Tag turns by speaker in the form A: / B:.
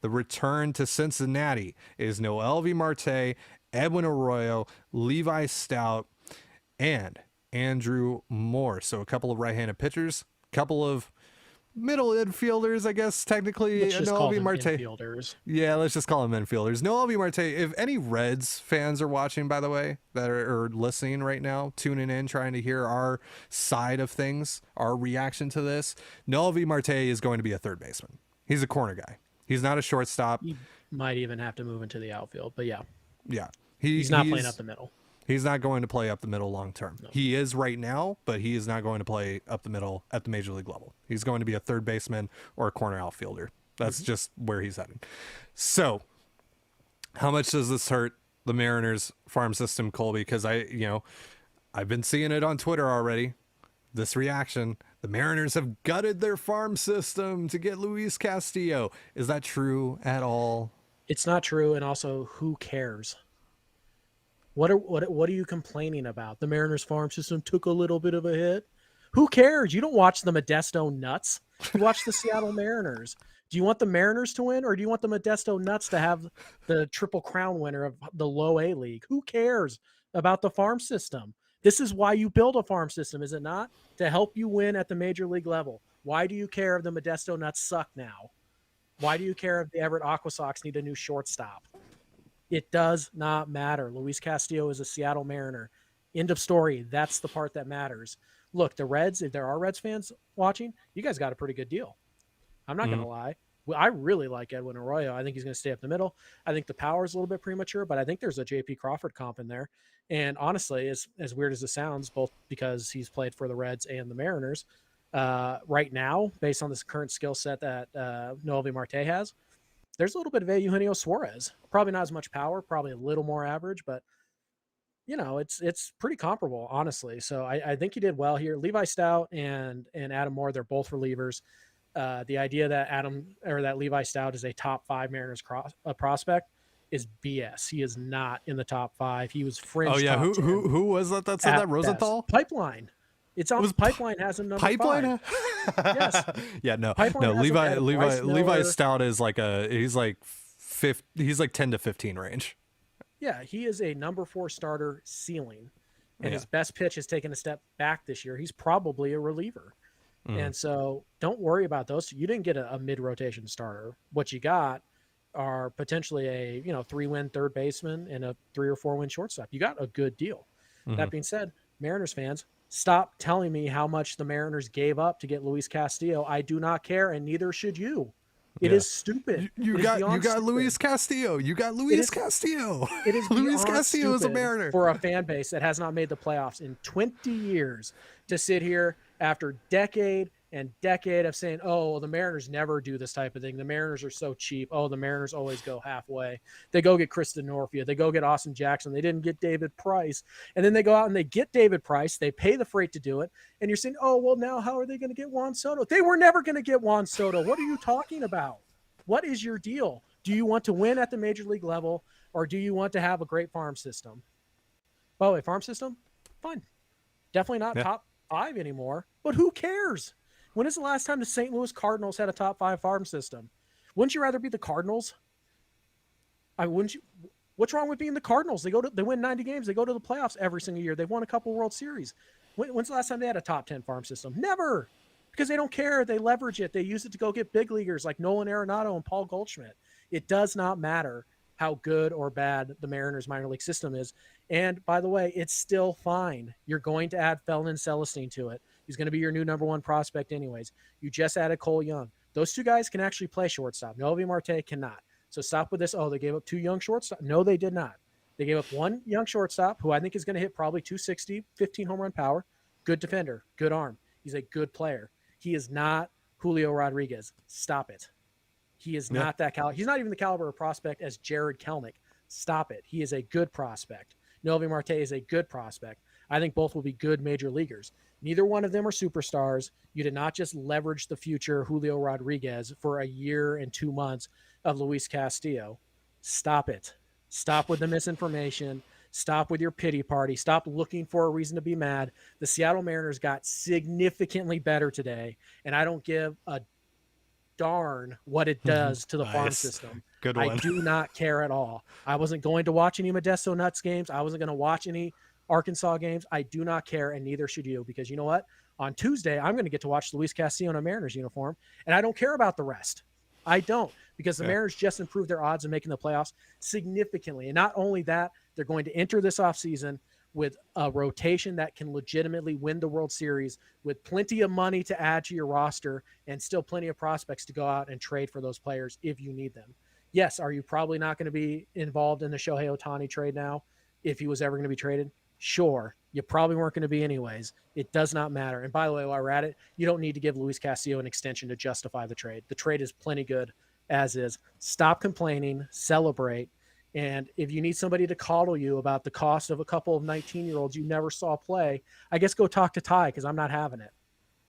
A: the return to Cincinnati is Noelvi Marte, Edwin Arroyo, Levi Stout, and Andrew Moore. So a couple of right-handed pitchers, a couple of middle infielders, I guess, technically.
B: Let's just call
A: Noelvi
B: them
A: Marte.
B: infielders.
A: Yeah, let's just call them infielders. Noelvi Marte, if any Reds fans are watching, by the way, that are listening right now, tuning in, trying to hear our side of things, our reaction to this, Noelvi Marte is going to be a third baseman. He's a corner guy. He's not a shortstop.
B: He might even have to move into the outfield, but yeah.
A: Yeah.
B: He's not playing up the middle.
A: He's not going to play up the middle long term.
B: No.
A: He is right now, but he is not going to play up the middle at the major league level. He's going to be a third baseman or a corner outfielder. That's just where he's heading. So, how much does this hurt the Mariners farm system, Colby? Because I've been seeing it on Twitter already. This reaction: the Mariners have gutted their farm system to get Luis Castillo. Is that true at all?
B: It's not true, and also, who cares? What are you complaining about? The Mariners farm system took a little bit of a hit. Who cares? You don't watch the Modesto Nuts. You watch the Seattle Mariners. Do you want the Mariners to win, or do you want the Modesto Nuts to have the Triple Crown winner of the Low A League? Who cares about the farm system? This is why you build a farm system, is it not? To help you win at the major league level. Why do you care if the Modesto Nuts suck now? Why do you care if the Everett Aqua Sox need a new shortstop? It does not matter. Luis Castillo is a Seattle Mariner. End of story. That's the part that matters. Look, the Reds, if there are Reds fans watching, you guys got a pretty good deal. I'm not going to lie. I really like Edwin Arroyo. I think he's going to stay up the middle. I think the power is a little bit premature, but I think there's a J.P. Crawford comp in there. And honestly, as weird as it sounds, both because he's played for the Reds and the Mariners, right now, based on this current skill set that Noelvi Marte has, there's a little bit of Eugenio Suarez. Probably not as much power, probably a little more average, but it's pretty comparable, honestly. So I think he did well here. Levi Stout and Adam Moore, they're both relievers. The idea that Levi Stout is a top 5 Mariners prospect is BS. He is not in the top 5. He was fringe.
A: Oh yeah, who was that said that? Rosenthal?
B: Best. Pipeline. It's on Pipeline has him number
A: Pipeline?
B: 5. Yes.
A: Yeah, no.
B: Pipeline
A: Levi Stout is like he's like 10 to 15 range.
B: Yeah, he is a number 4 starter ceiling. And his best pitch has taken a step back this year. He's probably a reliever. And so don't worry about those. You didn't get a mid-rotation starter. What you got are potentially a 3-win third baseman and a 3 or 4-win shortstop. You got a good deal. That being said, Mariners fans, stop telling me how much the Mariners gave up to get Luis Castillo. I do not care, and neither should you. It is stupid.
A: You got Luis Castillo. You got Luis Castillo.
B: It is
A: Luis Castillo is a Mariner.
B: For a fan base that has not made the playoffs in 20 years to sit here after decade and decade of saying, oh, well, the Mariners never do this type of thing. The Mariners are so cheap. Oh, the Mariners always go halfway. They go get Kristen Norfield. They go get Austin Jackson. They didn't get David Price. And then they go out and they get David Price. They pay the freight to do it. And you're saying, oh, well, now how are they going to get Juan Soto? They were never going to get Juan Soto. What are you talking about? What is your deal? Do you want to win at the major league level, or do you want to have a great farm system? By the way, farm system? Fine. Definitely not top 5 anymore, but who cares? When is the last time the St. Louis Cardinals had a top 5 farm system? Wouldn't you rather be the Cardinals? Wouldn't you? What's wrong with being the Cardinals? They win 90 games. They go to the playoffs every single year. They've won a couple World Series. When's the last time they had a top 10 farm system? Never. Because they don't care. They leverage it. They use it to go get big leaguers like Nolan Arenado and Paul Goldschmidt. It does not matter how good or bad the Mariners minor league system is. And by the way, it's still fine. You're going to add Felton Celestine to it. He's going to be your new number 1 prospect anyways. You just added Cole Young. Those 2 guys can actually play shortstop. Noelvi Marte cannot. So stop with this. Oh, they gave up 2 young shortstop. No, they did not. They gave up 1 young shortstop who I think is going to hit probably 260, 15 home run power. Good defender, good arm. He's a good player. He is not Julio Rodriguez. Stop it. He is not that caliber. He's not even the caliber of prospect as Jared Kelnick. Stop it. He is a good prospect. Noelvi Marte is a good prospect. I think both will be good major leaguers. Neither one of them are superstars. You did not just leverage the future Julio Rodriguez for a year and 2 months of Luis Castillo. Stop it. Stop with the misinformation. Stop with your pity party. Stop looking for a reason to be mad. The Seattle Mariners got significantly better today, and I don't give a darn what it does to the farm
A: Nice.
B: system.
A: Good
B: I
A: one.
B: do not care at all. I wasn't going to watch any Modesto Nuts games. I wasn't going to watch any Arkansas games. I do not care, and neither should you, because you know what? On Tuesday, I'm going to get to watch Luis Castillo in a Mariners uniform, and I don't care about the rest. I don't, because the Mariners just improved their odds of making the playoffs significantly. And not only that, they're going to enter this offseason with a rotation that can legitimately win the World Series with plenty of money to add to your roster and still plenty of prospects to go out and trade for those players if you need them. Yes, are you probably not going to be involved in the Shohei Ohtani trade now if he was ever going to be traded? Sure. You probably weren't going to be anyways. It does not matter. And by the way, while we're at it, you don't need to give Luis Castillo an extension to justify the trade. The trade is plenty good as is. Stop complaining, celebrate. And if you need somebody to coddle you about the cost of a couple of 19-year-olds you never saw play, I guess go talk to Ty, because I'm not having it.